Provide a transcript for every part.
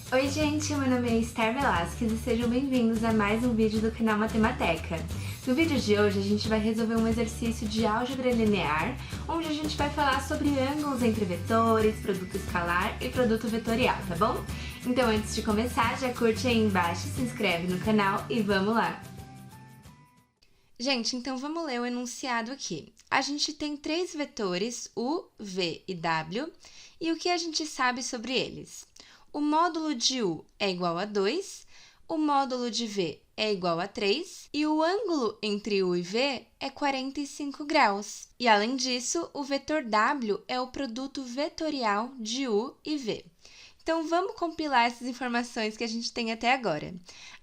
Oi gente, meu nome é Esther Velasquez e sejam bem-vindos a mais um vídeo do canal Matemateca. No vídeo de hoje a gente vai resolver um exercício de álgebra linear, onde a gente vai falar sobre ângulos entre vetores, produto escalar e produto vetorial, tá bom? Então antes de começar, já curte aí embaixo, se inscreve no canal e vamos lá! Gente, então vamos ler o enunciado aqui. A gente tem três vetores, U, V e W, e o que a gente sabe sobre eles? O módulo de U é igual a 2, o módulo de V é igual a 3 e o ângulo entre U e V é 45 graus. E, além disso, o vetor W é o produto vetorial de U e V. Então, vamos compilar essas informações que a gente tem até agora.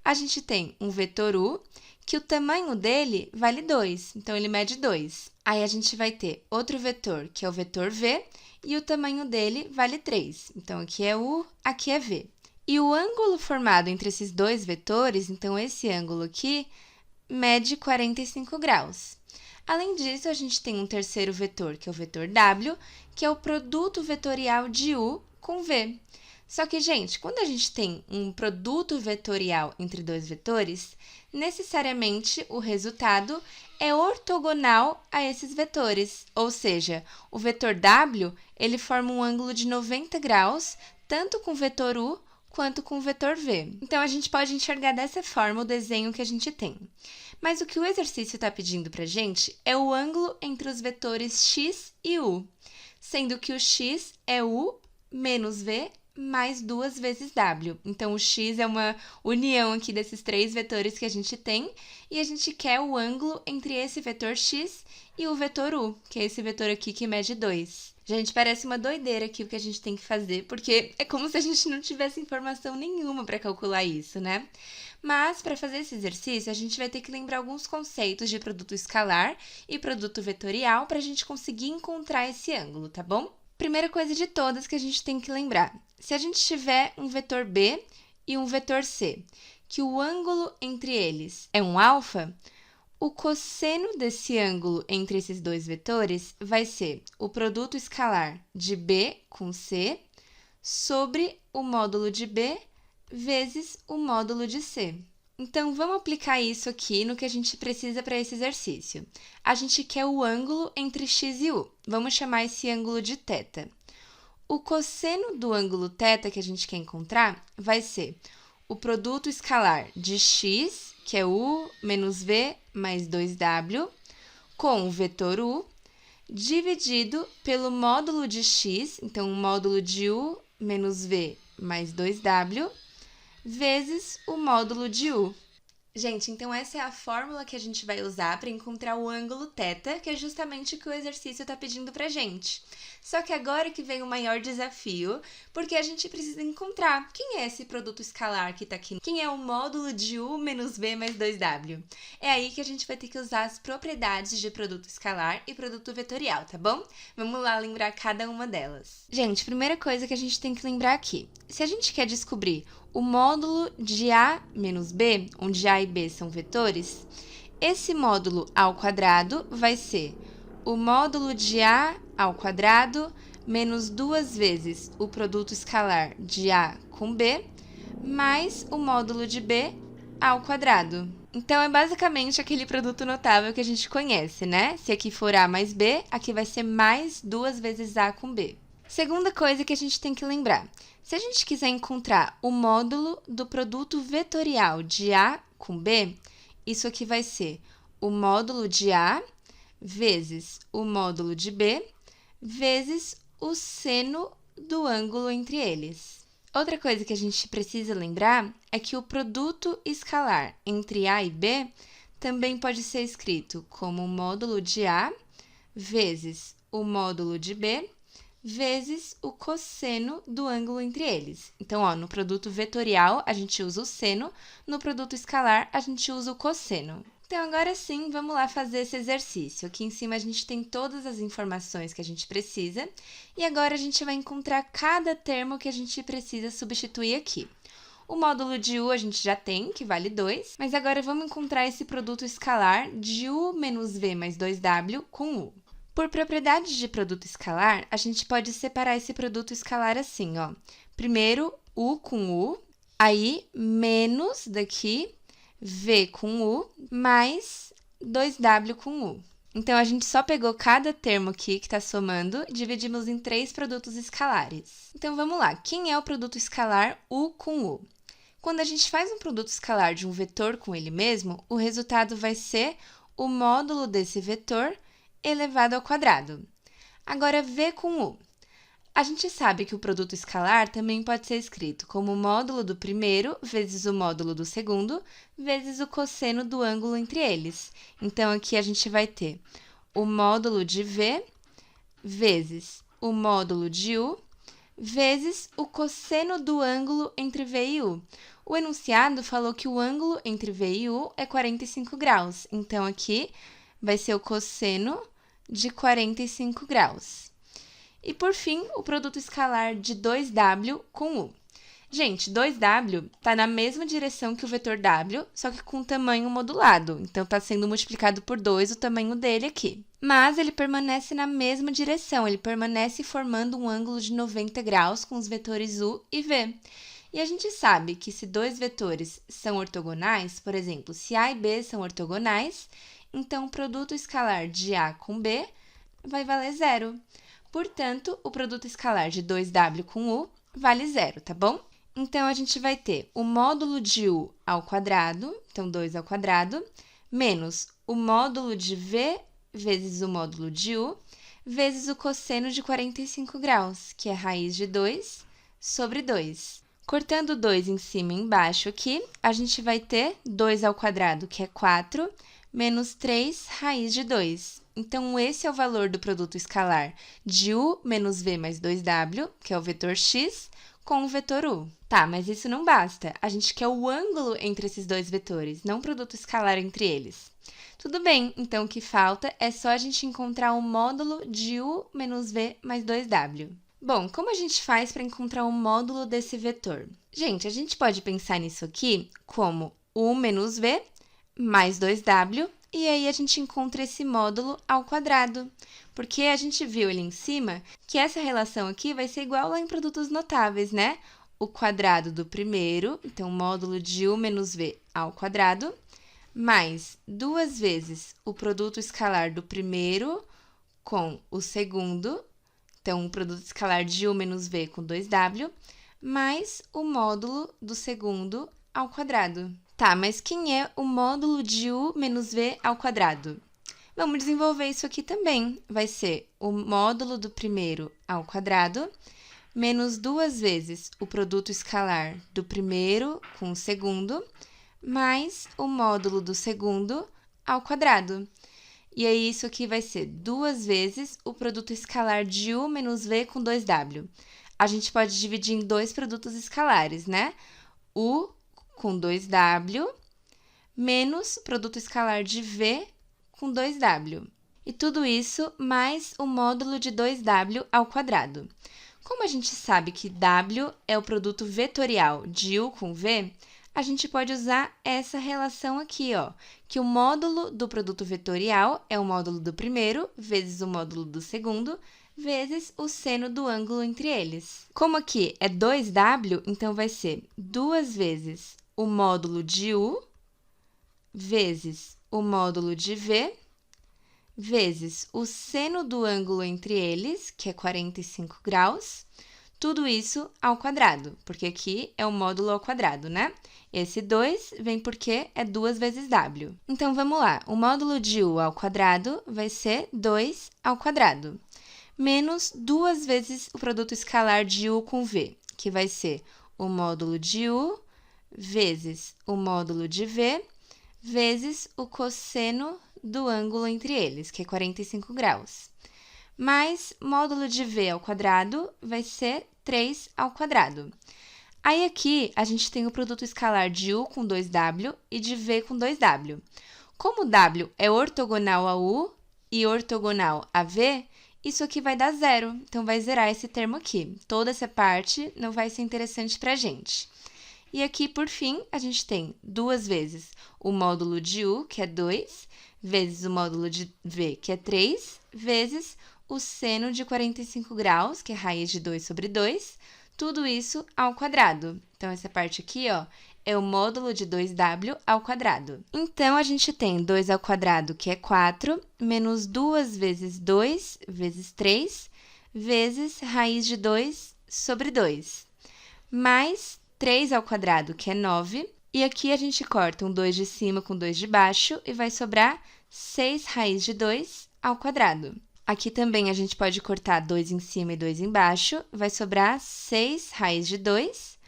A gente tem um vetor U, que o tamanho dele vale 2, então ele mede 2. Aí, a gente vai ter outro vetor, que é o vetor V, e o tamanho dele vale 3. Então, aqui é U, aqui é V. E o ângulo formado entre esses dois vetores, então esse ângulo aqui, mede 45 graus. Além disso, a gente tem um terceiro vetor, que é o vetor W, que é o produto vetorial de U com V. Só que, gente, quando a gente tem um produto vetorial entre dois vetores, necessariamente o resultado é ortogonal a esses vetores, ou seja, o vetor W ele forma um ângulo de 90 graus, tanto com o vetor U quanto com o vetor V. Então, a gente pode enxergar dessa forma o desenho que a gente tem. Mas o que o exercício está pedindo para a gente é o ângulo entre os vetores x e u, sendo que o x é u menos v mais 2 vezes w. Então, o x é uma união aqui desses três vetores que a gente tem, e a gente quer o ângulo entre esse vetor x e o vetor u, que é esse vetor aqui que mede 2. Gente, parece uma doideira aqui o que a gente tem que fazer, porque é como se a gente não tivesse informação nenhuma para calcular isso, né? Mas, para fazer esse exercício, a gente vai ter que lembrar alguns conceitos de produto escalar e produto vetorial para a gente conseguir encontrar esse ângulo, tá bom? Primeira coisa de todas que a gente tem que lembrar, se a gente tiver um vetor B e um vetor C, que o ângulo entre eles é um alfa, o cosseno desse ângulo entre esses dois vetores vai ser o produto escalar de B com C sobre o módulo de B vezes o módulo de C. Então, vamos aplicar isso aqui no que a gente precisa para esse exercício. A gente quer o ângulo entre x e u. Vamos chamar esse ângulo de θ. O cosseno do ângulo θ que a gente quer encontrar vai ser o produto escalar de x, que é u menos v mais 2w, com o vetor u, dividido pelo módulo de x, então o módulo de u menos v mais 2w, vezes o módulo de u. Gente, então essa é a fórmula que a gente vai usar para encontrar o ângulo θ, que é justamente o que o exercício está pedindo para a gente. Só que agora que vem o maior desafio, porque a gente precisa encontrar quem é esse produto escalar que está aqui. Quem é o módulo de u menos v mais 2w? É aí que a gente vai ter que usar as propriedades de produto escalar e produto vetorial, tá bom? Vamos lá lembrar cada uma delas. Gente, primeira coisa que a gente tem que lembrar aqui. Se a gente quer descobrir o módulo de A menos B, onde A e B são vetores, esse módulo ao quadrado vai ser o módulo de A ao quadrado menos 2 vezes o produto escalar de A com B, mais o módulo de B ao quadrado. Então, é basicamente aquele produto notável que a gente conhece, né? Se aqui for A mais B, aqui vai ser mais 2 vezes A com B. Segunda coisa que a gente tem que lembrar, se a gente quiser encontrar o módulo do produto vetorial de A com B, isso aqui vai ser o módulo de A vezes o módulo de B vezes o seno do ângulo entre eles. Outra coisa que a gente precisa lembrar é que o produto escalar entre A e B também pode ser escrito como o módulo de A vezes o módulo de B vezes o cosseno do ângulo entre eles. Então, ó, no produto vetorial, a gente usa o seno, no produto escalar, a gente usa o cosseno. Então, agora sim, vamos lá fazer esse exercício. Aqui em cima a gente tem todas as informações que a gente precisa, e agora a gente vai encontrar cada termo que a gente precisa substituir aqui. O módulo de u a gente já tem, que vale 2, mas agora vamos encontrar esse produto escalar de u menos v mais 2w com u. Por propriedade de produto escalar, a gente pode separar esse produto escalar assim, ó. Primeiro, U com U, aí menos daqui V com U, mais 2W com U. Então, a gente só pegou cada termo aqui que está somando e dividimos em 3 produtos escalares. Então, vamos lá. Quem é o produto escalar U com U? Quando a gente faz um produto escalar de um vetor com ele mesmo, o resultado vai ser o módulo desse vetor elevado ao quadrado. Agora, V com U. A gente sabe que o produto escalar também pode ser escrito como o módulo do primeiro vezes o módulo do segundo vezes o cosseno do ângulo entre eles. Então, aqui a gente vai ter o módulo de V vezes o módulo de U vezes o cosseno do ângulo entre V e U. O enunciado falou que o ângulo entre V e U é 45 graus. Então, aqui vai ser o cosseno de 45 graus. E, por fim, o produto escalar de 2W com U. Gente, 2W está na mesma direção que o vetor W, só que com tamanho modulado. Então, está sendo multiplicado por 2 o tamanho dele aqui. Mas ele permanece na mesma direção, ele permanece formando um ângulo de 90 graus com os vetores U e V. E a gente sabe que se dois vetores são ortogonais, por exemplo, se A e B são ortogonais, então o produto escalar de A com B vai valer zero. Portanto, o produto escalar de 2W com U vale zero, tá bom? Então, a gente vai ter o módulo de U ao quadrado, então 2 ao quadrado, menos o módulo de V vezes o módulo de U, vezes o cosseno de 45 graus, que é raiz de 2 sobre 2. Cortando 2 em cima e embaixo aqui, a gente vai ter 2 ao quadrado, que é 4, menos 3 raiz de 2. Então, esse é o valor do produto escalar de U menos V mais 2W, que é o vetor x, com o vetor U. Tá, mas isso não basta. A gente quer o ângulo entre esses dois vetores, não o produto escalar entre eles. Tudo bem, então o que falta é só a gente encontrar o módulo de U menos V mais 2W. Bom, como a gente faz para encontrar o módulo desse vetor? Gente, a gente pode pensar nisso aqui como U menos V mais 2W, e aí a gente encontra esse módulo ao quadrado, porque a gente viu ali em cima que essa relação aqui vai ser igual lá em produtos notáveis, né? O quadrado do primeiro, então módulo de U menos V ao quadrado, mais 2 vezes o produto escalar do primeiro com o segundo, então o produto escalar de U menos V com 2W, mais o módulo do segundo ao quadrado. Tá, mas quem é o módulo de U menos V ao quadrado? Vamos desenvolver isso aqui também. Vai ser o módulo do primeiro ao quadrado, menos 2 vezes o produto escalar do primeiro com o segundo, mais o módulo do segundo ao quadrado. E aí, isso aqui vai ser 2 vezes o produto escalar de U menos V com 2W. A gente pode dividir em dois produtos escalares, né? U com 2W, menos produto escalar de V com 2W. E tudo isso mais o módulo de 2W ao quadrado. Como a gente sabe que W é o produto vetorial de U com V, a gente pode usar essa relação aqui, ó, que o módulo do produto vetorial é o módulo do primeiro vezes o módulo do segundo, vezes o seno do ângulo entre eles. Como aqui é 2W, então vai ser 2 vezes o módulo de U vezes o módulo de V vezes o seno do ângulo entre eles, que é 45 graus, tudo isso ao quadrado, porque aqui é o módulo ao quadrado, né? Esse 2 vem porque é 2 vezes W. Então, vamos lá. O módulo de U ao quadrado vai ser 2 ao quadrado, menos 2 vezes o produto escalar de U com V, que vai ser o módulo de U vezes o módulo de V, vezes o cosseno do ângulo entre eles, que é 45 graus. Mais módulo de V ao quadrado vai ser 3 ao quadrado. Aí, aqui, a gente tem o produto escalar de U com 2W e de V com 2W. Como W é ortogonal a U e ortogonal a V, isso aqui vai dar zero, então vai zerar esse termo aqui. Toda essa parte não vai ser interessante para a gente. E aqui, por fim, a gente tem 2 vezes o módulo de U, que é 2, vezes o módulo de V, que é 3, vezes o seno de 45 graus, que é raiz de 2 sobre 2, tudo isso ao quadrado. Então, essa parte aqui, ó, é o módulo de 2w ao quadrado. Então, a gente tem 2 ao quadrado, que é 4, menos 2 vezes 2 vezes 3, vezes raiz de 2 sobre 2, mais 3 ao quadrado, que é 9, e aqui a gente corta um 2 de cima com 2 de baixo e vai sobrar 6 raiz de 2 ao quadrado. Aqui também a gente pode cortar 2 em cima e 2 embaixo, vai sobrar 6 raiz de 2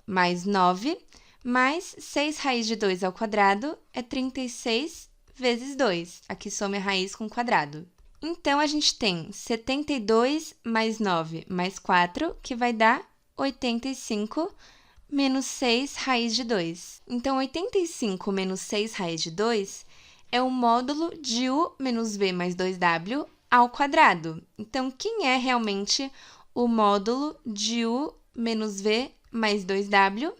mais 9, mais 6 raiz de 2 ao quadrado é 36 vezes 2. Aqui some a raiz com o quadrado. Então, a gente tem 72 mais 9 mais 4, que vai dar 85 menos 6 raiz de 2. Então, 85 menos 6 raiz de 2 é o módulo de u menos v mais 2w ao quadrado. Então, quem é realmente o módulo de u menos v mais 2w?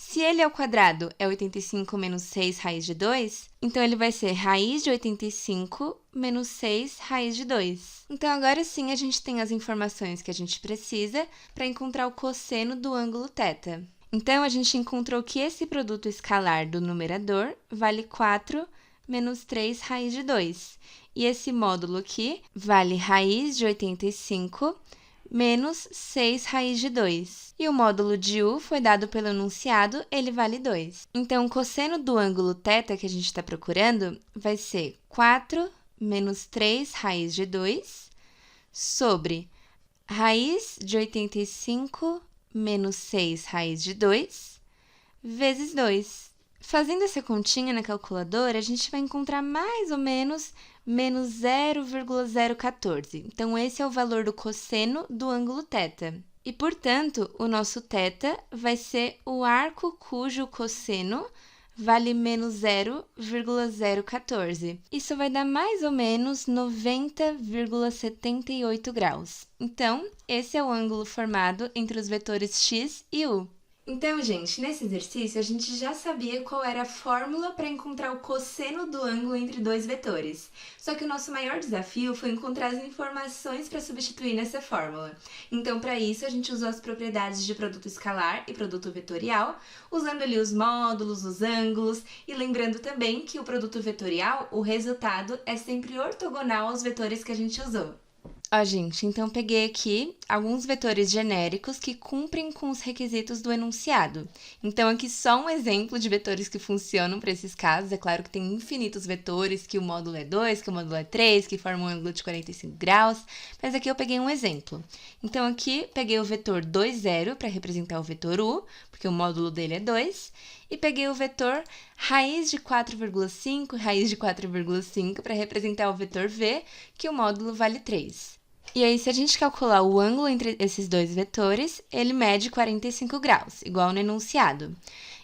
Se ele ao quadrado é 85 menos 6 raiz de 2, então ele vai ser raiz de 85 menos 6 raiz de 2. Então, agora sim, a gente tem as informações que a gente precisa para encontrar o cosseno do ângulo θ. Então, a gente encontrou que esse produto escalar do numerador vale 4 menos 3 raiz de 2. E esse módulo aqui vale raiz de 85 menos 6 raiz de 2. E o módulo de u foi dado pelo enunciado, ele vale 2. Então, o cosseno do ângulo θ que a gente está procurando vai ser 4 menos 3 raiz de 2 sobre raiz de 85 menos 6 raiz de 2 vezes 2. Fazendo essa continha na calculadora, a gente vai encontrar mais ou menos menos 0,014. Então, esse é o valor do cosseno do ângulo θ. E, portanto, o nosso θ vai ser o arco cujo cosseno vale menos 0,014. Isso vai dar mais ou menos 90,78 graus. Então, esse é o ângulo formado entre os vetores x e u. Então, gente, nesse exercício, a gente já sabia qual era a fórmula para encontrar o cosseno do ângulo entre dois vetores. Só que o nosso maior desafio foi encontrar as informações para substituir nessa fórmula. Então, para isso, a gente usou as propriedades de produto escalar e produto vetorial, usando ali os módulos, os ângulos, e lembrando também que o produto vetorial, o resultado é sempre ortogonal aos vetores que a gente usou. Ó, gente, então peguei aqui alguns vetores genéricos que cumprem com os requisitos do enunciado. Então, aqui só um exemplo de vetores que funcionam para esses casos. É claro que tem infinitos vetores, que o módulo é 2, que o módulo é 3, que formam um ângulo de 45 graus, mas aqui eu peguei um exemplo. Então, aqui peguei o vetor 2, 0 para representar o vetor u, porque o módulo dele é 2, e peguei o vetor raiz de 4,5, raiz de 4,5 para representar o vetor v, que o módulo vale 3. E aí, se a gente calcular o ângulo entre esses dois vetores, ele mede 45 graus, igual no enunciado.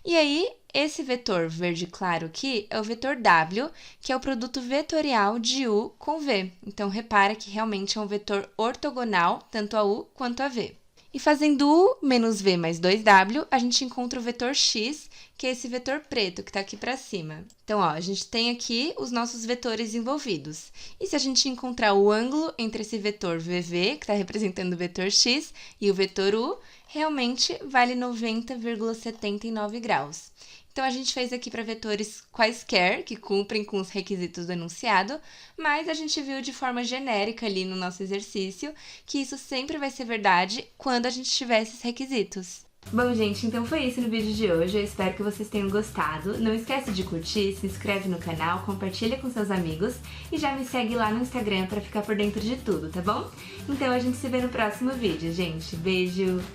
E aí, esse vetor verde claro aqui é o vetor w, que é o produto vetorial de u com v. Então, repara que realmente é um vetor ortogonal, tanto a u quanto a v. E fazendo u menos v mais 2w, a gente encontra o vetor x, que é esse vetor preto que está aqui para cima. Então, ó, a gente tem aqui os nossos vetores envolvidos. E se a gente encontrar o ângulo entre esse vetor vv, que está representando o vetor x, e o vetor u, realmente vale 90,79 graus. Então, a gente fez aqui para vetores quaisquer, que cumprem com os requisitos do enunciado, mas a gente viu de forma genérica ali no nosso exercício que isso sempre vai ser verdade quando a gente tiver esses requisitos. Bom, gente, então foi isso no vídeo de hoje. Eu espero que vocês tenham gostado. Não esquece de curtir, se inscreve no canal, compartilha com seus amigos e já me segue lá no Instagram para ficar por dentro de tudo, tá bom? Então, a gente se vê no próximo vídeo, gente. Beijo!